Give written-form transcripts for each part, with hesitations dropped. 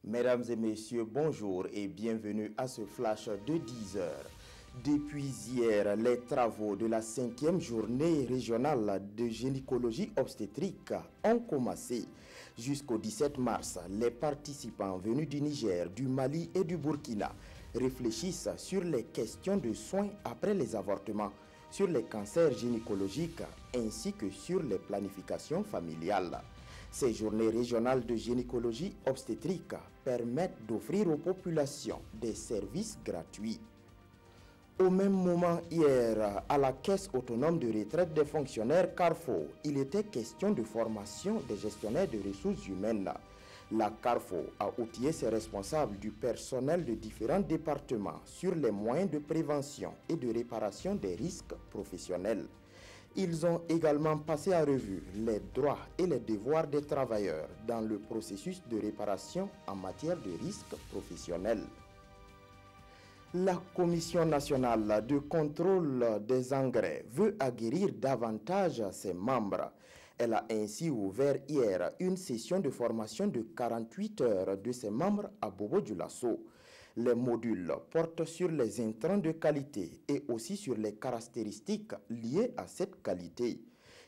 Mesdames et messieurs, bonjour et bienvenue à ce flash de 10 heures. Depuis hier, les travaux de la 5e journée régionale de gynécologie obstétrique ont commencé. Jusqu'au 17 mars, les participants venus du Niger, du Mali et du Burkina réfléchissent sur les questions de soins après les avortements, sur les cancers gynécologiques ainsi que sur les planifications familiales. Ces journées régionales de gynécologie obstétrique permettent d'offrir aux populations des services gratuits. Au même moment hier, à la Caisse autonome de retraite des fonctionnaires Carrefour, il était question de formation des gestionnaires de ressources humaines. La Carrefour a outillé ses responsables du personnel de différents départements sur les moyens de prévention et de réparation des risques professionnels. Ils ont également passé à revue les droits et les devoirs des travailleurs dans le processus de réparation en matière de risques professionnels. La Commission nationale de contrôle des engrais veut aguerrir davantage ses membres. Elle a ainsi ouvert hier une session de formation de 48 heures de ses membres à Bobo-Dioulasso. Les modules portent sur les intrants de qualité et aussi sur les caractéristiques liées à cette qualité.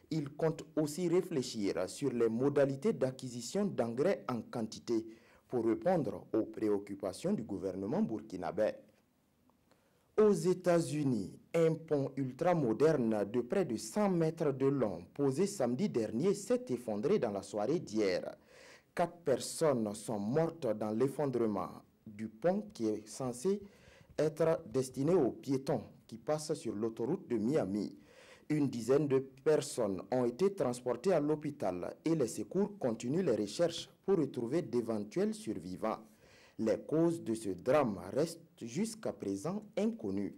Ils comptent aussi réfléchir sur les modalités d'acquisition d'engrais en quantité pour répondre aux préoccupations du gouvernement burkinabé. Aux États-Unis, un pont ultramoderne de près de 100 mètres de long posé samedi dernier s'est effondré dans la soirée d'hier. 4 personnes sont mortes dans l'effondrement du pont qui est censé être destiné aux piétons qui passent sur l'autoroute de Miami. Une dizaine de personnes ont été transportées à l'hôpital et les secours continuent les recherches pour retrouver d'éventuels survivants. Les causes de ce drame restent jusqu'à présent inconnues.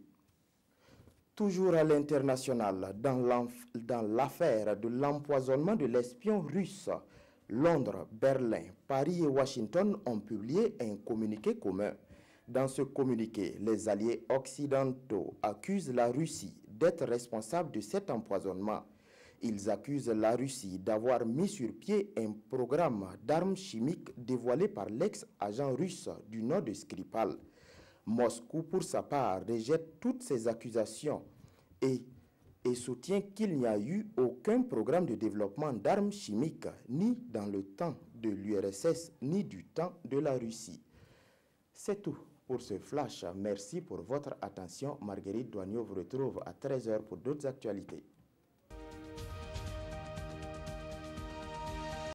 Toujours à l'international, dans l'affaire de l'empoisonnement de l'espion russe, Londres, Berlin, Paris et Washington ont publié un communiqué commun. Dans ce communiqué, les alliés occidentaux accusent la Russie d'être responsable de cet empoisonnement. Ils accusent la Russie d'avoir mis sur pied un programme d'armes chimiques dévoilé par l'ex-agent russe du nom de Skripal. Moscou, pour sa part, rejette toutes ces accusations et soutient qu'il n'y a eu aucun programme de développement d'armes chimiques, ni dans le temps de l'URSS, ni du temps de la Russie. C'est tout pour ce flash. Merci pour votre attention. Marguerite Douagneau vous retrouve à 13 h pour d'autres actualités.